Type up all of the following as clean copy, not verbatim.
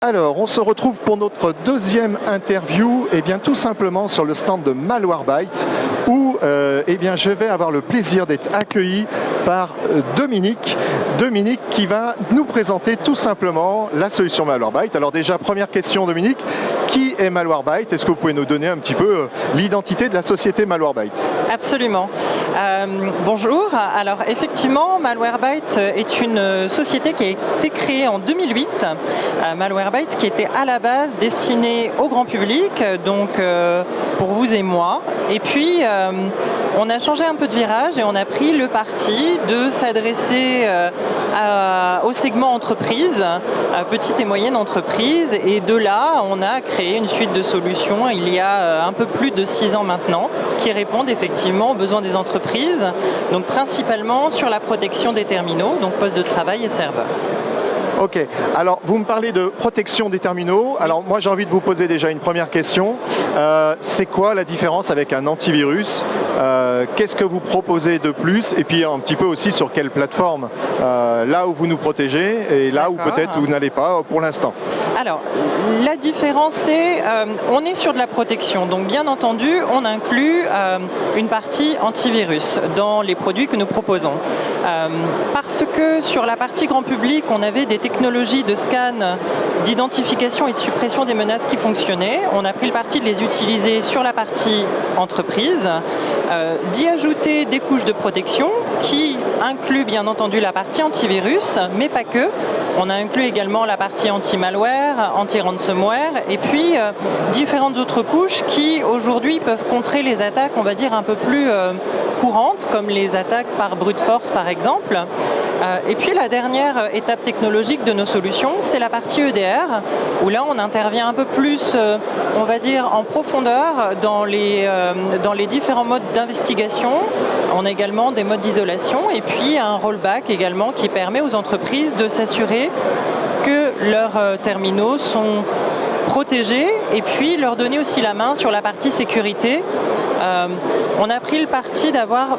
Alors, on se retrouve pour notre deuxième interview, et bien tout simplement sur le stand de Malwarebytes, où je vais avoir le plaisir d'être accueilli par Dominique. Dominique qui va nous présenter tout simplement la solution Malwarebytes. Alors déjà, première question Dominique, qui est Malwarebytes? Est-ce que vous pouvez nous donner un petit peu l'identité de la société Malwarebytes? Absolument. Bonjour. Alors effectivement, Malwarebytes est une société qui a été créée en 2008. Malwarebytes qui était à la base destinée au grand public, donc pour vous et moi. Et puis on a changé un peu de virage et on a pris le parti de s'adresser au segment entreprise, petite et moyenne entreprise. Et de là, on a créé une suite de solutions il y a un peu plus de 6 ans maintenant, qui répondent effectivement aux besoins des entreprises, donc principalement sur la protection des terminaux, donc postes de travail et serveurs. Ok, alors vous me parlez de protection des terminaux. Alors moi j'ai envie de vous poser déjà une première question. C'est quoi la différence avec un antivirus? Qu'est-ce que vous proposez de plus? Et puis un petit peu aussi sur quelle plateforme, là où vous nous protégez et là où peut-être vous n'allez pas pour l'instant. Alors la différence c'est, on est sur de la protection. Donc bien entendu on inclut une partie antivirus dans les produits que nous proposons. Parce que sur la partie grand public on avait des technologies de scan, d'identification et de suppression des menaces qui fonctionnaient. On a pris le parti de les utiliser sur la partie entreprise, d'y ajouter des couches de protection qui incluent bien entendu la partie antivirus, mais pas que. On a inclus également la partie anti-malware, anti-ransomware et puis différentes autres couches qui aujourd'hui peuvent contrer les attaques, on va dire, un peu plus courantes, comme les attaques par brute force par exemple. Et puis la dernière étape technologique de nos solutions, c'est la partie EDR, où là on intervient un peu plus, on va dire, en profondeur dans les différents modes d'investigation. On a également des modes d'isolation et puis un rollback également qui permet aux entreprises de s'assurer que leurs terminaux sont protégés et puis leur donner aussi la main sur la partie sécurité. On a pris le parti d'avoir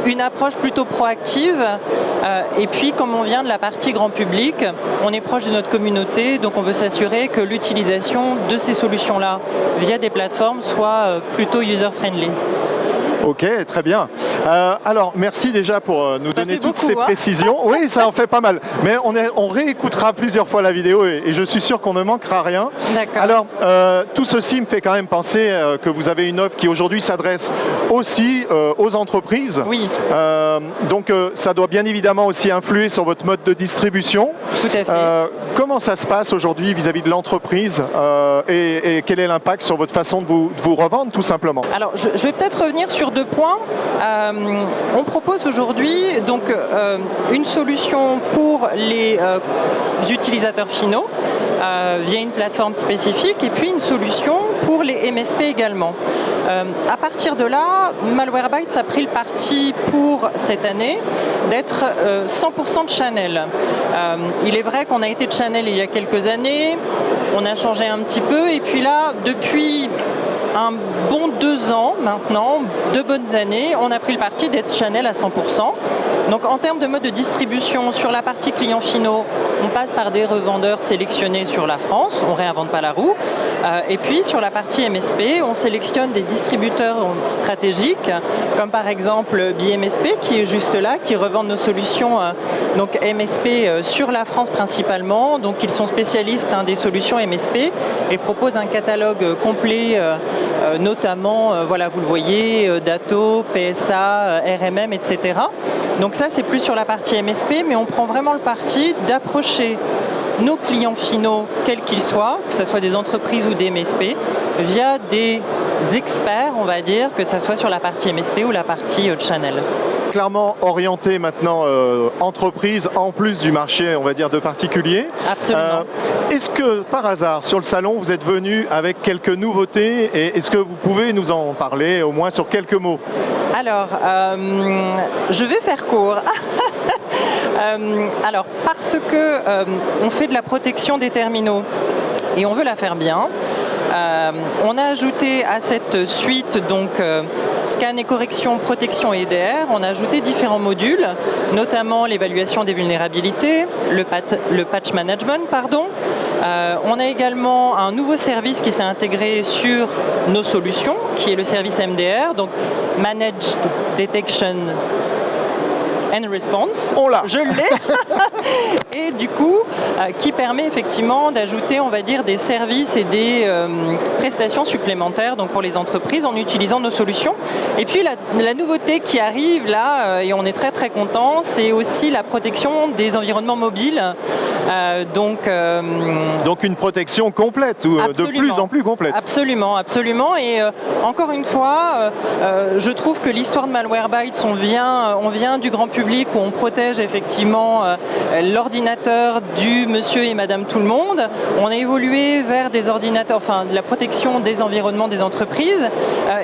une approche plutôt proactive et puis comme on vient de la partie grand public, on est proche de notre communauté, donc on veut s'assurer que l'utilisation de ces solutions-là via des plateformes soit plutôt user-friendly. Ok, très bien. Alors, merci déjà pour nous donner toutes ces précisions. Oui, ça en fait pas mal. Mais on réécoutera plusieurs fois la vidéo et je suis sûr qu'on ne manquera rien. D'accord. Alors, tout ceci me fait quand même penser que vous avez une offre qui aujourd'hui s'adresse aussi aux entreprises. Oui. Donc, ça doit bien évidemment aussi influer sur votre mode de distribution. Tout à fait. Comment ça se passe aujourd'hui vis-à-vis de l'entreprise et quel est l'impact sur votre façon de vous revendre, tout simplement? Alors, je vais peut-être revenir sur 2 points. On propose aujourd'hui donc une solution pour les utilisateurs finaux via une plateforme spécifique et puis une solution pour les MSP également. À partir de là, Malwarebytes a pris le parti pour cette année d'être 100% de channel. Il est vrai qu'on a été de channel il y a quelques années, on a changé un petit peu et puis là, depuis un bon 2 ans maintenant, 2 bonnes années, on a pris le parti d'être channel à 100%. Donc en termes de mode de distribution, sur la partie clients finaux, on passe par des revendeurs sélectionnés sur la France, on ne réinvente pas la roue. Et puis sur la partie MSP, on sélectionne des distributeurs stratégiques, comme par exemple BMSP qui est juste là, qui revendent nos solutions donc MSP sur la France principalement. Donc ils sont spécialistes des solutions MSP et proposent un catalogue complet, notamment, voilà, vous le voyez, Datto, PSA, RMM, etc. Donc ça, c'est plus sur la partie MSP, mais on prend vraiment le parti d'approcher nos clients finaux, quels qu'ils soient, que ce soit des entreprises ou des MSP, via des experts, on va dire, que ce soit sur la partie MSP ou la partie channel. Clairement orienté maintenant entreprise en plus du marché, on va dire, de particuliers. Absolument. Est-ce que par hasard sur le salon vous êtes venu avec quelques nouveautés et est-ce que vous pouvez nous en parler au moins sur quelques mots? Alors, je vais faire court. Alors, parce que on fait de la protection des terminaux et on veut la faire bien, on a ajouté à cette suite donc scan et correction, protection et EDR, on a ajouté différents modules, notamment l'évaluation des vulnérabilités, le patch management, On a également un nouveau service qui s'est intégré sur nos solutions, qui est le service MDR, donc Managed Detection and Response. On l'a. Je l'ai. Et du coup, qui permet effectivement d'ajouter, on va dire, des services et des prestations supplémentaires donc pour les entreprises en utilisant nos solutions. Et puis la nouveauté qui arrive là, et on est très très content, c'est aussi la protection des environnements mobiles. Donc une protection complète, ou de plus en plus complète. Absolument, absolument. Et encore une fois, je trouve que l'histoire de Malwarebytes, on vient du grand public où on protège effectivement l'ordinateur du monsieur et madame tout le monde. On a évolué vers des ordinateurs, enfin de la protection des environnements des entreprises.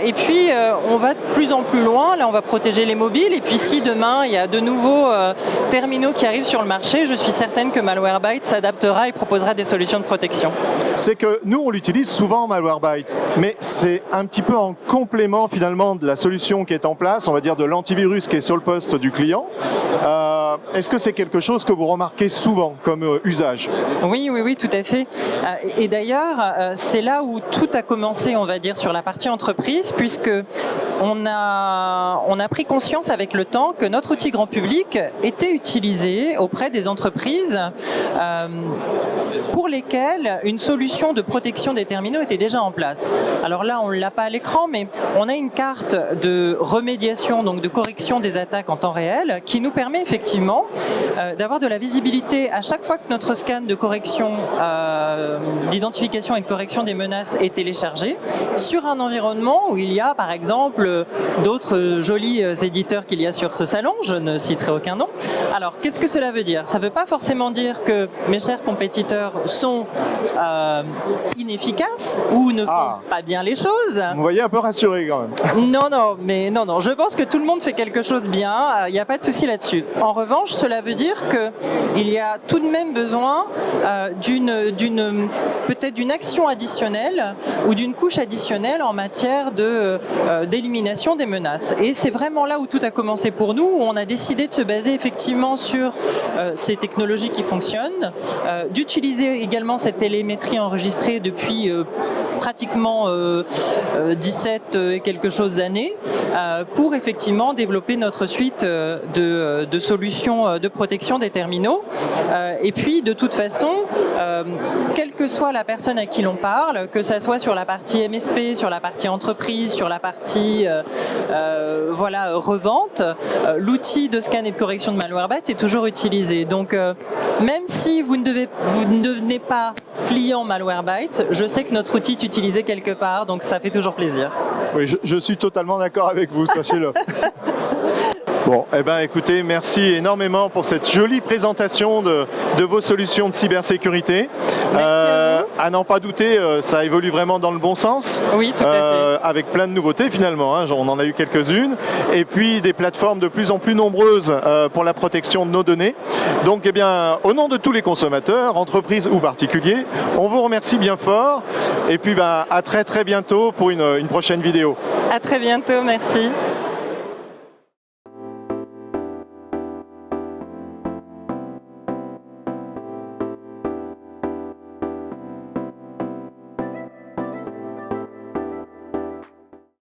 Et puis on va de plus en plus loin. Là, on va protéger les mobiles. Et puis si demain il y a de nouveaux terminaux qui arrivent sur le marché, je suis certaine que Malwarebytes s'adaptera et proposera des solutions de protection. C'est que nous, on l'utilise souvent, Malwarebytes, mais c'est un petit peu en complément finalement de la solution qui est en place, on va dire de l'antivirus qui est sur le poste du client. Est-ce que c'est quelque chose que vous remarquez souvent comme usage? Oui, tout à fait. Et d'ailleurs, c'est là où tout a commencé, on va dire, sur la partie entreprise, puisque on a pris conscience avec le temps que notre outil grand public était utilisé auprès des entreprises pour lesquelles une solution de protection des terminaux était déjà en place. Alors là, on ne l'a pas à l'écran, mais on a une carte de remédiation, donc de correction des attaques en temps réel, qui nous permet effectivement d'avoir de la visibilité à chaque fois que notre scan de correction, d'identification et de correction des menaces est téléchargé sur un environnement où il y a par exemple d'autres jolis éditeurs qu'il y a sur ce salon, je ne citerai aucun nom. Alors qu'est-ce que cela veut dire? Ça ne veut pas forcément dire que mes chers compétiteurs sont inefficaces ou ne font pas bien les choses. Vous voyez, un peu rassuré quand même. Non, je pense que tout le monde fait quelque chose bien, il n'y a pas de souci là-dessus. En revanche, cela veut dire qu'il y a tout de même besoin peut-être d'une action additionnelle ou d'une couche additionnelle en matière d'élimination des menaces. Et c'est vraiment là où tout a commencé pour nous, où on a décidé de se baser effectivement sur ces technologies qui fonctionnent, d'utiliser également cette télémétrie enregistrée depuis pratiquement 17 et quelque chose d'années pour effectivement développer notre suite de solutions de protection des terminaux. Et puis de toute façon, quelle que soit la personne à qui l'on parle, que ça soit sur la partie MSP, sur la partie entreprise, sur la partie revente, l'outil de scan et de correction de Malwarebytes est toujours utilisé. Donc même si vous ne devenez pas client Malwarebytes, je sais que notre outil est utilisé quelque part, donc ça fait toujours plaisir. Oui, je suis totalement d'accord avec vous, sachez-le. Bon, eh ben, écoutez, merci énormément pour cette jolie présentation de vos solutions de cybersécurité. À n'en pas douter, ça évolue vraiment dans le bon sens. Oui, tout à fait. Avec plein de nouveautés finalement, hein, on en a eu quelques-unes. Et puis des plateformes de plus en plus nombreuses pour la protection de nos données. Donc, eh bien, au nom de tous les consommateurs, entreprises ou particuliers, on vous remercie bien fort. Et puis, à très très bientôt pour une prochaine vidéo. À très bientôt, merci.